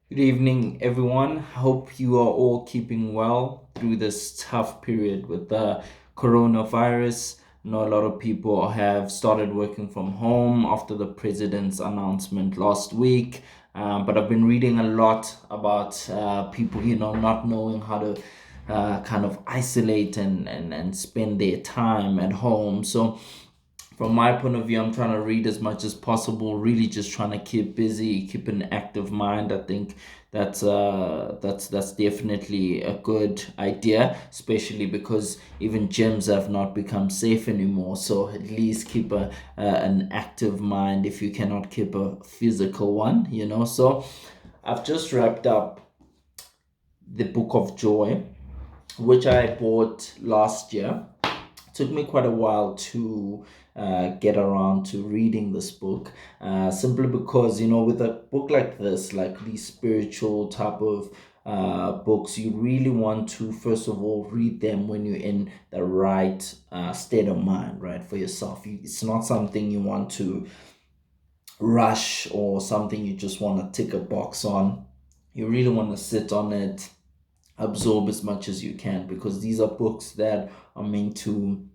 Good evening, everyone. Hope you are all keeping well through this tough period with the coronavirus. I know a lot of people have started working from home after the president's announcement last week. But I've been reading a lot about people, not knowing how to kind of isolate and spend their time at home. So from my point of view, I'm trying to read as much as possible. Really, just trying to keep busy, keep an active mind. I think that's definitely a good idea, especially because even gyms have not become safe anymore. So at least keep an active mind if you cannot keep a physical one. So I've just wrapped up the Book of Joy, which I bought last year. Took me quite a while to get around to reading this book, simply because with a book like this, like these spiritual type of books, you really want to first of all read them when you're in the right state of mind, right, for yourself. It's not something you want to rush or something you just want to tick a box on. You really want to sit on it, absorb as much as you can, because these are books that are meant to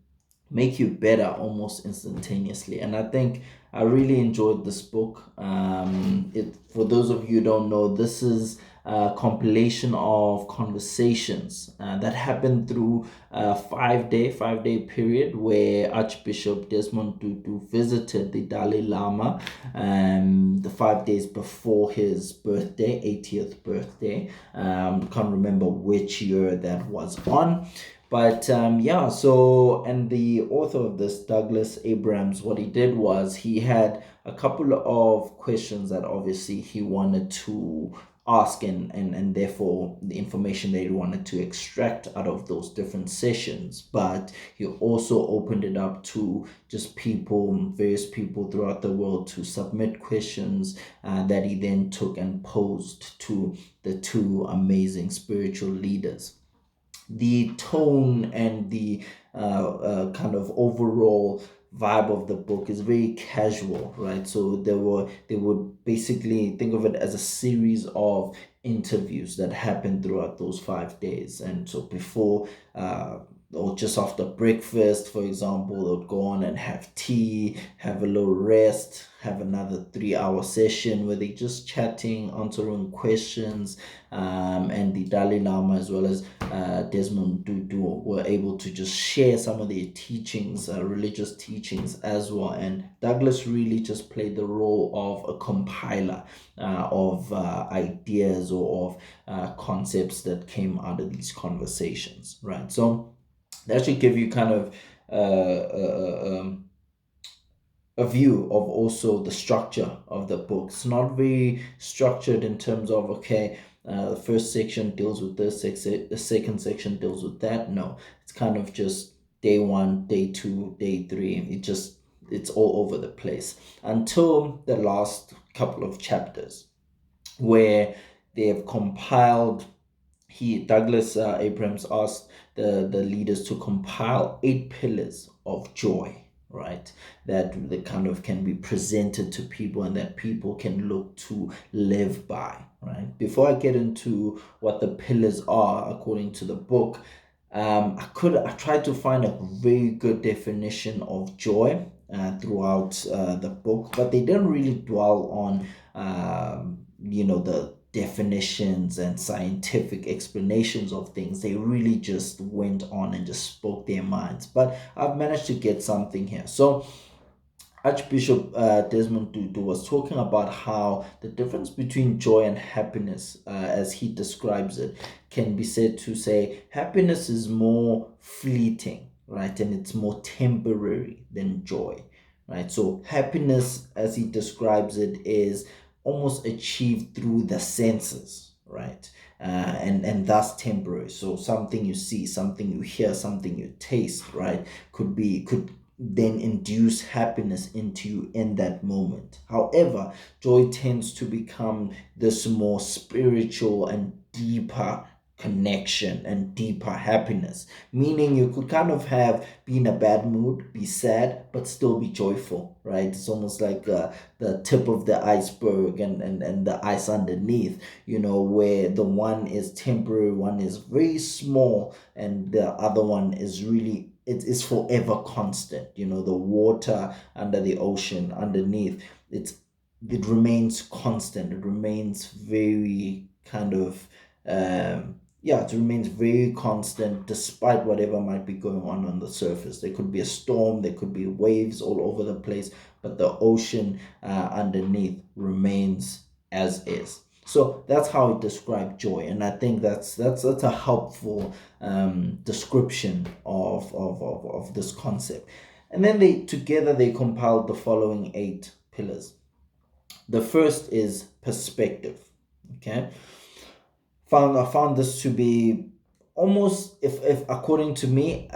make you better almost instantaneously. And I think I really enjoyed this book. It For those of you who don't know, this is a compilation of conversations that happened through a five day period where Archbishop Desmond Tutu visited the Dalai Lama the 5 days before his birthday, 80th birthday. Can't remember which year that was on. But yeah, so, and the author of this, Douglas Abrams, what he did was he had a couple of questions that obviously he wanted to ask, and therefore the information that he wanted to extract out of those different sessions. But he also opened it up to just people, various people throughout the world, to submit questions that he then took and posed to the two amazing spiritual leaders. The tone and the kind of overall vibe of the book is very casual, right? So they would basically think of it as a series of interviews that happened throughout those 5 days. And so before or just after breakfast, for example, they would go on and have tea, have a little rest, have another 3 hour session where they're just chatting, answering questions, and the Dalai Lama as well as Desmond Tutu were able to just share some of their teachings, religious teachings as well. And Douglas really just played the role of a compiler of ideas or of concepts that came out of these conversations, right? So that should give you kind of a view of also the structure of the book. It's not very structured in terms of, okay, the first section deals with this, the second section deals with that. No, it's kind of just day one, day two, day three. It's all over the place until the last couple of chapters where they have compiled. Douglas Abrams asked the leaders to compile 8 pillars of joy, right? That kind of can be presented to people and that people can look to live by, right? Before I get into what the pillars are according to the book, I tried to find a very good definition of joy throughout the book, but they didn't really dwell on the definitions and scientific explanations of things. They really just went on and just spoke their minds. But I've managed to get something here. So Archbishop Desmond Tutu was talking about how the difference between joy and happiness, as he describes it, can be said to say happiness is more fleeting, right? And it's more temporary than joy, right? So happiness, as he describes it, is almost achieved through the senses, right? And thus temporary. So something you see, something you hear, something you taste, right, could then induce happiness into you in that moment. However, joy tends to become this more spiritual and deeper connection, and deeper happiness. Meaning you could kind of have be in a bad mood, be sad, but still be joyful, right? It's almost like the tip of the iceberg and the ice underneath, where the one is temporary, one is very small, and the other one is really, it is forever constant. The water under the ocean underneath, it remains constant. It remains very kind of yeah, it remains very constant despite whatever might be going on the surface. There could be a storm, there could be waves all over the place, but the ocean underneath remains as is. So that's how it described joy, and I think that's a helpful description of this concept. And then they compiled the following 8 pillars. The first is perspective. Okay, I found this to be almost, if according to me,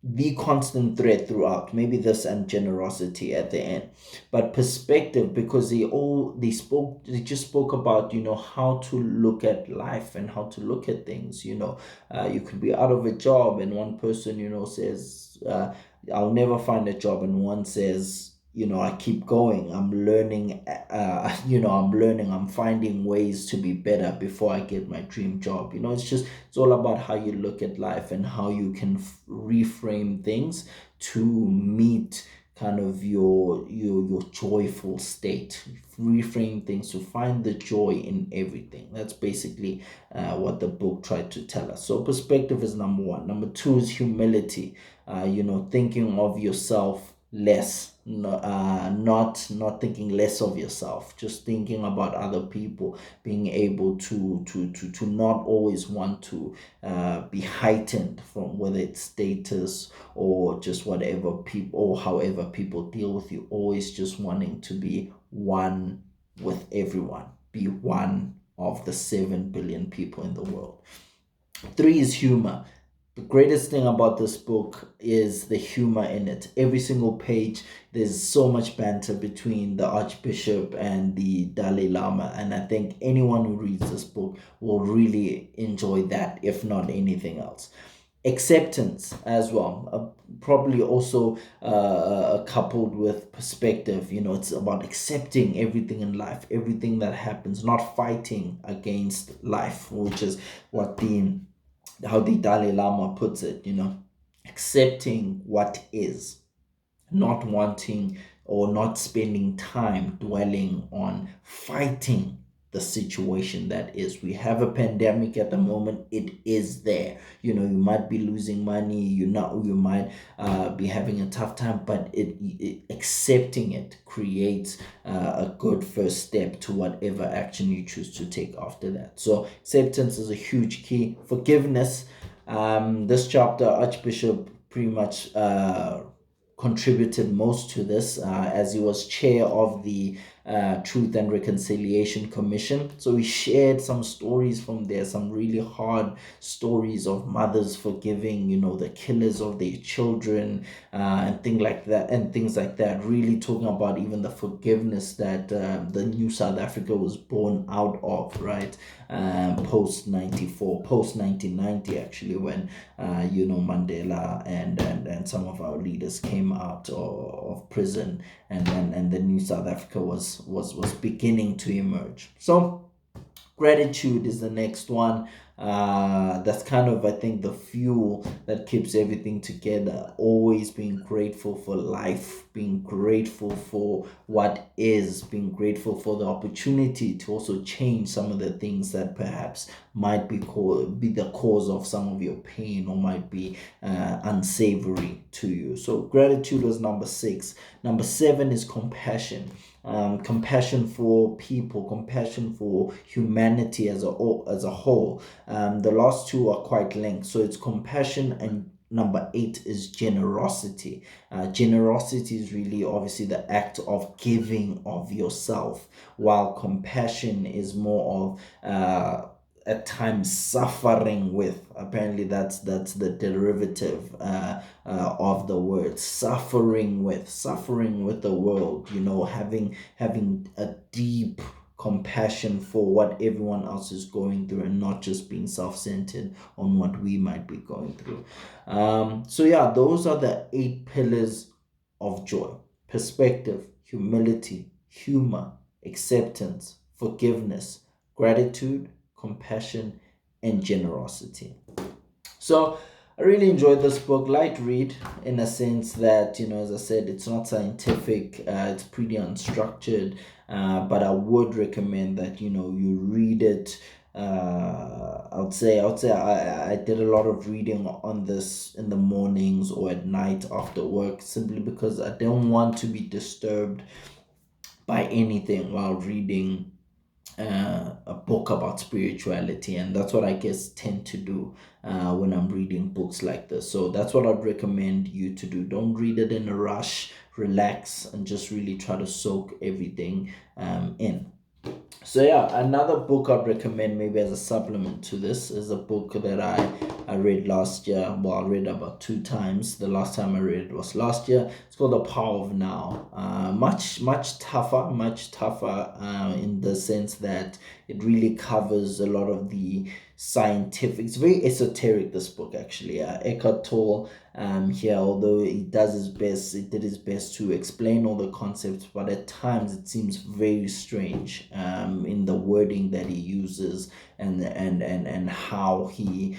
the constant thread throughout. Maybe this and generosity at the end, but perspective, because they just spoke about how to look at life and how to look at things. You could be out of a job, and one person says, I'll never find a job, and one says, I keep going, I'm learning, I'm finding ways to be better before I get my dream job. It's all about how you look at life and how you can reframe things to meet kind of your joyful state. Reframe things to find the joy in everything. That's basically what the book tried to tell us. So perspective is number one. Number two is humility. Thinking of yourself less, not thinking less of yourself, just thinking about other people, being able to not always want to be heightened from whether it's status or just whatever people, or however people deal with you, always just wanting to be one with everyone, be one of the 7 billion people in the world. 3 is humor. The greatest thing about this book is the humor in it. Every single page, there's so much banter between the Archbishop and the Dalai Lama, and I think anyone who reads this book will really enjoy that, if not anything else. Acceptance as well, probably also coupled with perspective. It's about accepting everything in life, everything that happens, not fighting against life, which is how the Dalai Lama puts it, accepting what is, not wanting or not spending time dwelling on fighting the situation that is. We have a pandemic at the moment. It is there. You might be losing money. You might be having a tough time, but accepting it creates a good first step to whatever action you choose to take after that. So acceptance is a huge key. Forgiveness. This chapter, Archbishop pretty much contributed most to this, as he was chair of the Truth and Reconciliation Commission. So he shared some stories from there, some really hard stories of mothers forgiving, the killers of their children, and things like that. Really talking about even the forgiveness that the new South Africa was born out of, right? Post 1990, actually, when Mandela and some of our leaders came out of prison, and the new South Africa was beginning to emerge. So gratitude is the next one. That's kind of, I think, the fuel that keeps everything together. Always being grateful for life, being grateful for what is, being grateful for the opportunity to also change some of the things that perhaps might be the cause of some of your pain, or might be unsavory to you. So gratitude was number 6. Number 7 is compassion. Compassion for people, compassion for humanity as a whole. The last two are quite linked. So it's compassion, and number 8 is generosity. Generosity is really obviously the act of giving of yourself, while compassion is more of at times suffering with. Apparently that's the derivative of the word suffering with the world, having a deep compassion for what everyone else is going through and not just being self-centered on what we might be going through. So yeah, those are the 8 pillars of joy: perspective, humility, humor, acceptance, forgiveness, gratitude, compassion, and generosity. So I really enjoyed this book. Light read in a sense that, as I said, it's not scientific, it's pretty unstructured, but I would recommend that, you read it. I would say I did a lot of reading on this in the mornings or at night after work, simply because I don't want to be disturbed by anything while reading a book about spirituality, and that's what I guess tend to do when I'm reading books like this. So that's what I'd recommend you to do. Don't read it in a rush. Relax and just really try to soak everything in. So yeah, another book I'd recommend maybe as a supplement to this is a book that I read last year. Well, I read about 2 times. The last time I read it was last year. It's called The Power of Now. Much tougher in the sense that it really covers a lot of the scientific. It's very esoteric, this book actually. Eckhart Tolle here, although he did his best to explain all the concepts, but at times it seems very strange in the wording that he uses and how he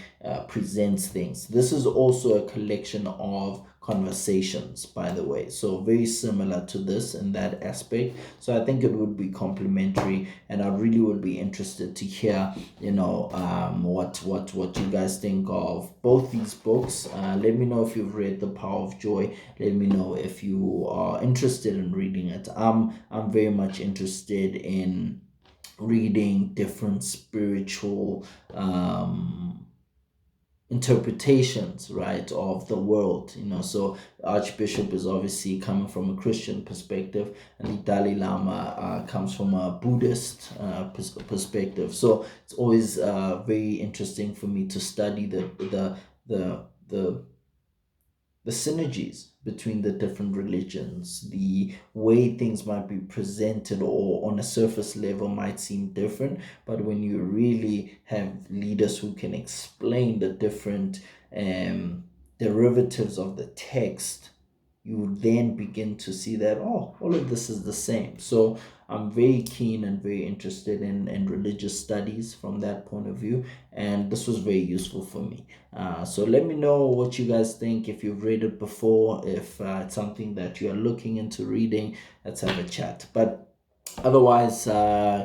presents things. This is also a collection of conversations, by the way, so very similar to this in that aspect. So I think it would be complementary, and I really would be interested to hear, what you guys think of both these books. Let me know if you've read The Power of Joy. Let me know if you are interested in reading it. I'm very much interested in reading different spiritual interpretations, right, of the world. So Archbishop is obviously coming from a Christian perspective, and the Dalai Lama comes from a Buddhist perspective. So it's always very interesting for me to study the the synergies between the different religions, the way things might be presented or on a surface level might seem different, but when you really have leaders who can explain the different derivatives of the text, you then begin to see that, oh, all of this is the same. So I'm very keen and very interested in religious studies from that point of view, and this was very useful for me. So let me know what you guys think, if you've read it before, if it's something that you are looking into reading. Let's have a chat. But otherwise,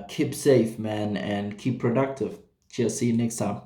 keep safe, man, and keep productive. Cheers. See you next time.